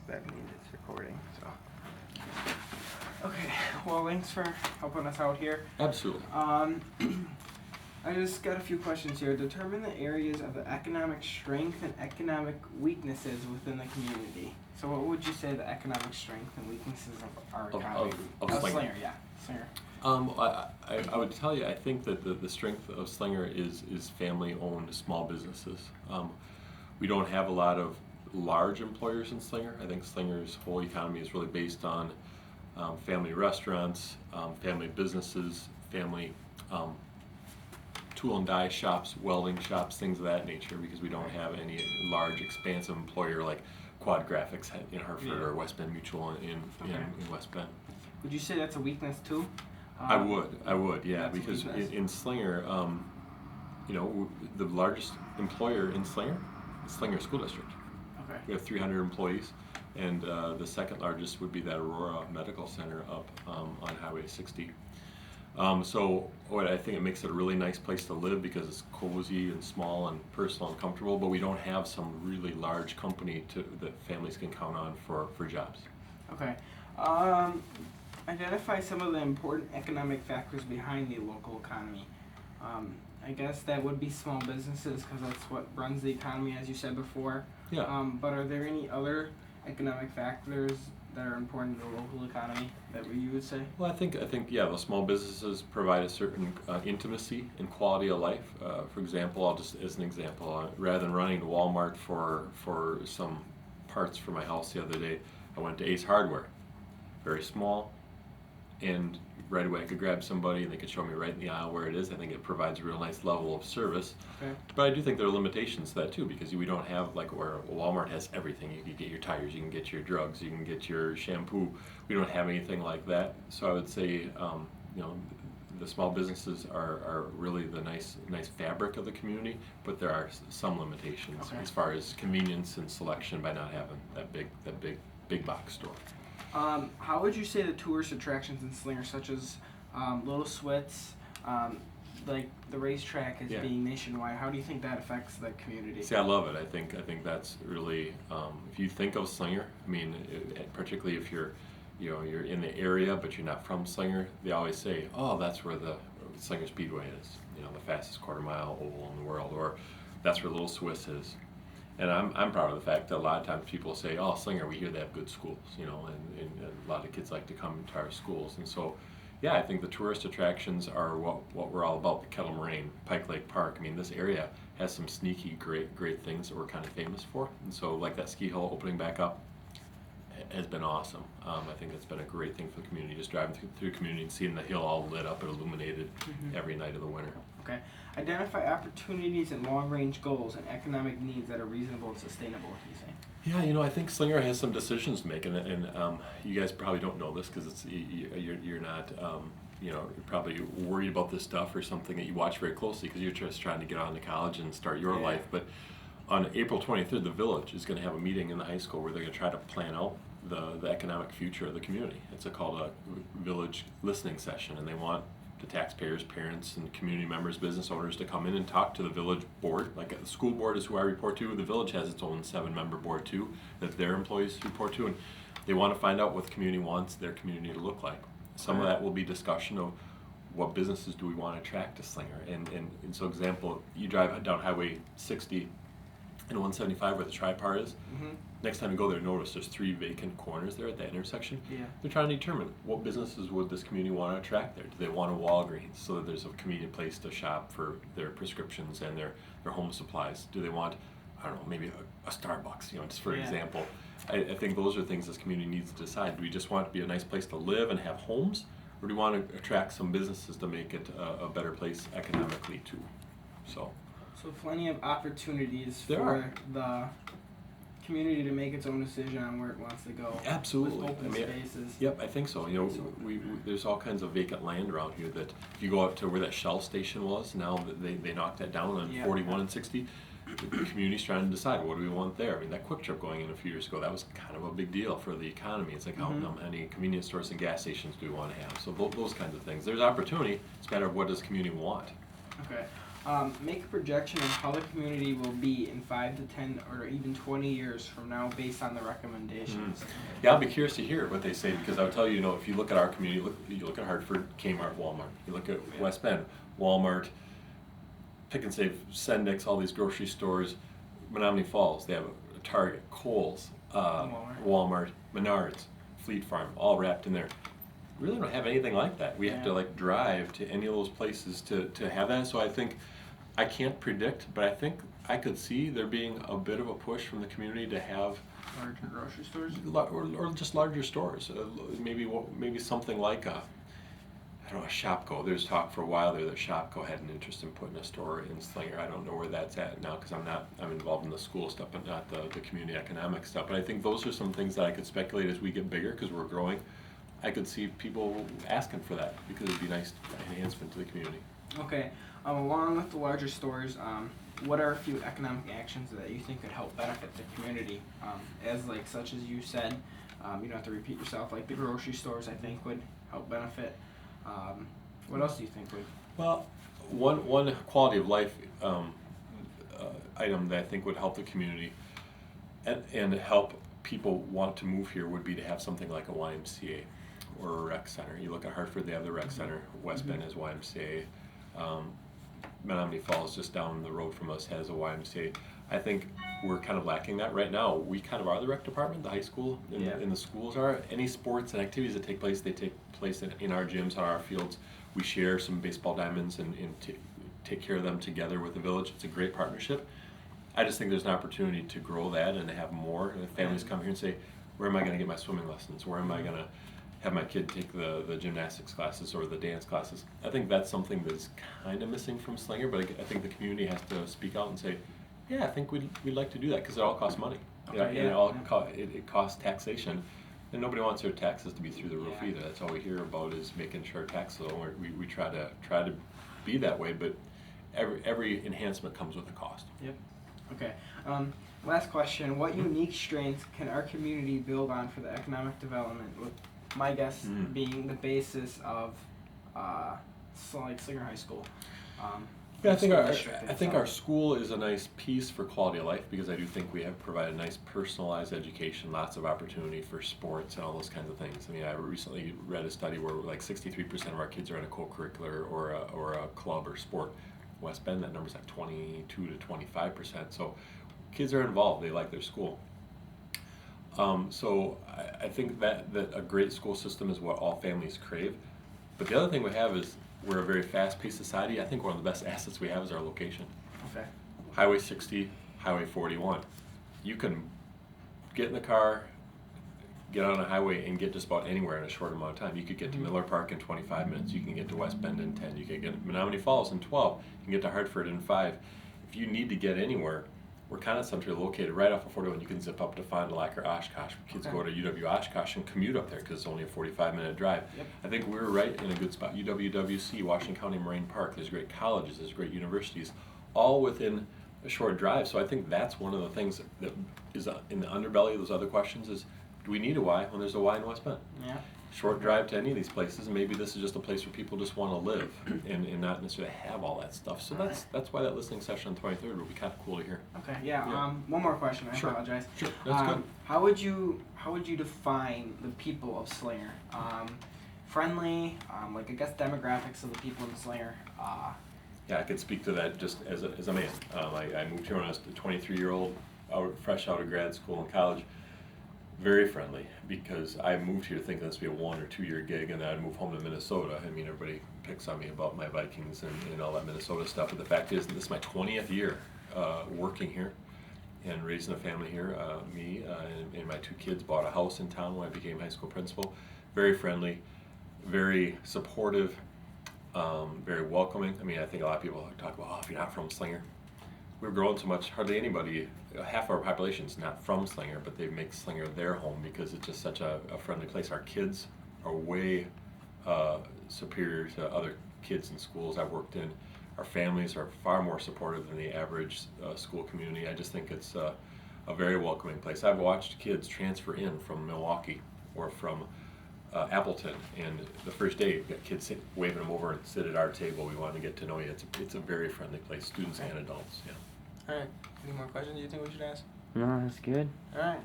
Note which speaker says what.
Speaker 1: That means it's recording. So. Okay. Well, thanks for helping us out here.
Speaker 2: Absolutely.
Speaker 1: I just got a few questions here. Determine the areas of the economic strength and economic weaknesses within the community. So what would you say the economic strength and weaknesses of our economy?
Speaker 2: Of
Speaker 1: Slinger, yeah. Slinger.
Speaker 2: I would tell you, I think that the strength of Slinger is family-owned small businesses. We don't have a lot of large employers in Slinger. I think Slinger's whole economy is really based on family restaurants, family businesses, family tool and die shops, welding shops, things of that nature, because we don't have any large, expansive employer like Quad Graphics in Hartford or West Bend Mutual in West Bend.
Speaker 1: Would you say that's a weakness too?
Speaker 2: I would, yeah, because in Slinger, the largest employer in Slinger is Slinger School District.
Speaker 1: Okay.
Speaker 2: We have 300 employees, and the second largest would be that Aurora Medical Center up on Highway 60. So what I think it makes it a really nice place to live because it's cozy and small and personal and comfortable, but we don't have some really large company that families can count on for jobs.
Speaker 1: Okay. Identify some of the important economic factors behind the local economy. I guess that would be small businesses because that's what runs the economy, as you said before.
Speaker 2: Yeah.
Speaker 1: But are there any other economic factors that are important to the local economy that you would say?
Speaker 2: Well, I think yeah, the small businesses provide a certain intimacy and quality of life. For example, I'll just as an example, rather than running to Walmart for some parts for my house the other day, I went to Ace Hardware. Very small, and right away I could grab somebody and they could show me right in the aisle where it is. I think it provides a real nice level of service.
Speaker 1: Okay.
Speaker 2: But I do think there are limitations to that too, because we don't have like where Walmart has everything. You can get your tires, you can get your drugs, you can get your shampoo. We don't have anything like that. So I would say, the small businesses are really the nice fabric of the community, but there are some limitations as far as convenience and selection by not having that big box store.
Speaker 1: How would you say the tourist attractions in Slinger, such as Little Swits, like the racetrack is being nationwide, how do you think that affects the community?
Speaker 2: See, I love it. I think that's really, if you think of Slinger, I mean, particularly if you're in the area but you're not from Slinger, they always say, oh, that's where the Slinger Speedway is, the fastest quarter-mile oval in the world, or that's where Little Swiss is. And I'm proud of the fact that a lot of times people say, oh, Slinger, we hear they have good schools, and a lot of kids like to come to our schools. And so, yeah, I think the tourist attractions are what we're all about. The Kettle Moraine, Pike Lake Park. I mean, this area has some sneaky, great things that we're kind of famous for. And so, like that ski hill opening back up has been awesome. I think it's been a great thing for the community, just driving through the community and seeing the hill all lit up and illuminated every night of the winter.
Speaker 1: Okay. Identify opportunities and long-range goals and economic needs that are reasonable and sustainable, you say?
Speaker 2: Yeah, I think Slinger has some decisions to make, and you guys probably don't know this because you're not, you're probably worried about this stuff or something that you watch very closely because you're just trying to get on to college and start your life. But on April 23rd, the Village is going to have a meeting in the high school where they're going to try to plan out the economic future of the community. It's called a Village listening session, and they want the taxpayers, parents, and community members, business owners to come in and talk to the village board. Like the school board is who I report to. The village has its own 7-member board too that their employees report to, and they want to find out what the community wants their community to look like. Some of that will be discussion of what businesses do we want to attract to Slinger. And so example, you drive down Highway 60 and 175 where the Tri-Par is. Next time you go there, notice there's 3 vacant corners there at that intersection. They're trying to determine what businesses would this community want to attract there. Do they want a Walgreens so that there's a convenient place to shop for their prescriptions and their home supplies? Do they want, I don't know, maybe a Starbucks, just for example. I think those are things this community needs to decide. Do we just want it to be a nice place to live and have homes, or do we want to attract some businesses to make it a better place economically too? So
Speaker 1: plenty of opportunities for the community to make its own decision on where it wants to go.
Speaker 2: Absolutely.
Speaker 1: With open spaces.
Speaker 2: Yep, I think so. We there's all kinds of vacant land around here that if you go out to where that Shell station was, now that they knocked that down on 41 and 60, the community's trying to decide what do we want there. I mean, that Quick Trip going in a few years ago, that was kind of a big deal for the economy. It's like how many convenience stores and gas stations do we want to have? So those kinds of things. There's opportunity. It's a matter of what does the community want.
Speaker 1: Okay. Make a projection of how the community will be in 5 to 10 or even 20 years from now based on the recommendations.
Speaker 2: Yeah, I'll be curious to hear what they say, because I'll tell you, if you look at our community, you look at Hartford, Kmart, Walmart. You look at West Bend, Walmart, Pick and Save, Sendix, all these grocery stores, Menominee Falls, they have a Target, Kohl's, Walmart, Menards, Fleet Farm, all wrapped in there. We really don't have anything like that. We have to drive to any of those places to have that. So I can't predict, but I think I could see there being a bit of a push from the community to have
Speaker 1: larger grocery stores,
Speaker 2: or just larger stores. Maybe something like a Shopko. There's talk for a while there that Shopko had an interest in putting a store in Slinger. I don't know where that's at now, because I'm involved in the school stuff, but not the community economic stuff. But I think those are some things that I could speculate as we get bigger, because we're growing. I could see people asking for that, because it'd be a nice enhancement to the community.
Speaker 1: Okay. Along with the larger stores, what are a few economic actions that you think could help benefit the community? Such as you said, you don't have to repeat yourself. Like the grocery stores, I think would help benefit. What else do you think would?
Speaker 2: Well, one quality of life item that I think would help the community and help people want to move here would be to have something like a YMCA or a rec center. You look at Hartford, they have the rec center. West Bend has YMCA. Menominee Falls, just down the road from us, has a YMCA. I think we're kind of lacking that right now. We kind of are the rec department, the high school, and the schools are. Any sports and activities that take place, they take place in our gyms, on our fields. We share some baseball diamonds and take care of them together with the village. It's a great partnership. I just think there's an opportunity to grow that and to have more families come here and say, where am I going to get my swimming lessons? Where am I going to have my kid take the gymnastics classes or the dance classes? I think that's something that's kind of missing from Slinger, but I think the community has to speak out and say, yeah, I think we'd like to do that, because it all costs money. It costs taxation, and nobody wants their taxes to be through the roof either. That's all we hear about, is making sure taxes are low. We try to be that way, but every enhancement comes with a cost.
Speaker 1: Yep. Okay. Last question. What unique strengths can our community build on for the economic development, with my guess being the basis of Slinger High School?
Speaker 2: I think our school is a nice piece for quality of life, because I do think we have provided nice personalized education, lots of opportunity for sports and all those kinds of things. I mean, I recently read a study where 63% of our kids are in a co-curricular or a club or sport. West Bend, that number's 22 to 25%. So kids are involved. They like their school. So I think that a great school system is what all families crave. But the other thing we have is we're a very fast-paced society. I think one of the best assets we have is our location.
Speaker 1: Okay.
Speaker 2: Highway 60, Highway 41. You can get in the car, get on a highway, and get just about anywhere in a short amount of time. You could get to Miller Park in 25 minutes. You can get to West Bend in 10. You can get to Menominee Falls in 12. You can get to Hartford in 5. If you need to get anywhere, we're kind of centrally located right off of 41. You can zip up to Fond du Lac or Oshkosh. Kids go to UW Oshkosh and commute up there, because it's only a 45-minute drive.
Speaker 1: Yep. I
Speaker 2: think we're right in a good spot. UWWC, Washington County Moraine Park. There's great colleges. There's great universities, all within a short drive. So I think that's one of the things that is in the underbelly of those other questions is, do we need a Y when there's a Y in West Bend?
Speaker 1: Yeah.
Speaker 2: Short drive to any of these places, and maybe this is just a place where people just want to live and not necessarily have all that stuff. So that's why that listening session on 23rd would be kind of cool to hear.
Speaker 1: Okay, one more question. I apologize.
Speaker 2: Sure, that's good.
Speaker 1: How would you define the people of Slinger? Friendly, I guess demographics of the people in Slinger.
Speaker 2: Yeah, I could speak to that just as a man. I moved here when I was a 23-year-old, fresh out of grad school and college. Very friendly, because I moved here thinking this would be a 1 or 2 year gig, and then I'd move home to Minnesota. I mean, everybody picks on me about my Vikings and all that Minnesota stuff, but the fact is, this is my 20th year working here and raising a family here. Me and my 2 kids bought a house in town when I became high school principal. Very friendly, very supportive, very welcoming. I mean, I think a lot of people talk about, if you're not from Slinger. We're growing so much, hardly anybody, half our population's not from Slinger, but they make Slinger their home because it's just such a friendly place. Our kids are way superior to other kids in schools I've worked in. Our families are far more supportive than the average school community. I just think it's a very welcoming place. I've watched kids transfer in from Milwaukee or from Appleton, and the first day, we got kids waving them over and sit at our table. We want to get to know you. It's a very friendly place, students and adults. Yeah.
Speaker 1: All right. Any more questions you think we should ask?
Speaker 3: No, that's good.
Speaker 1: All right.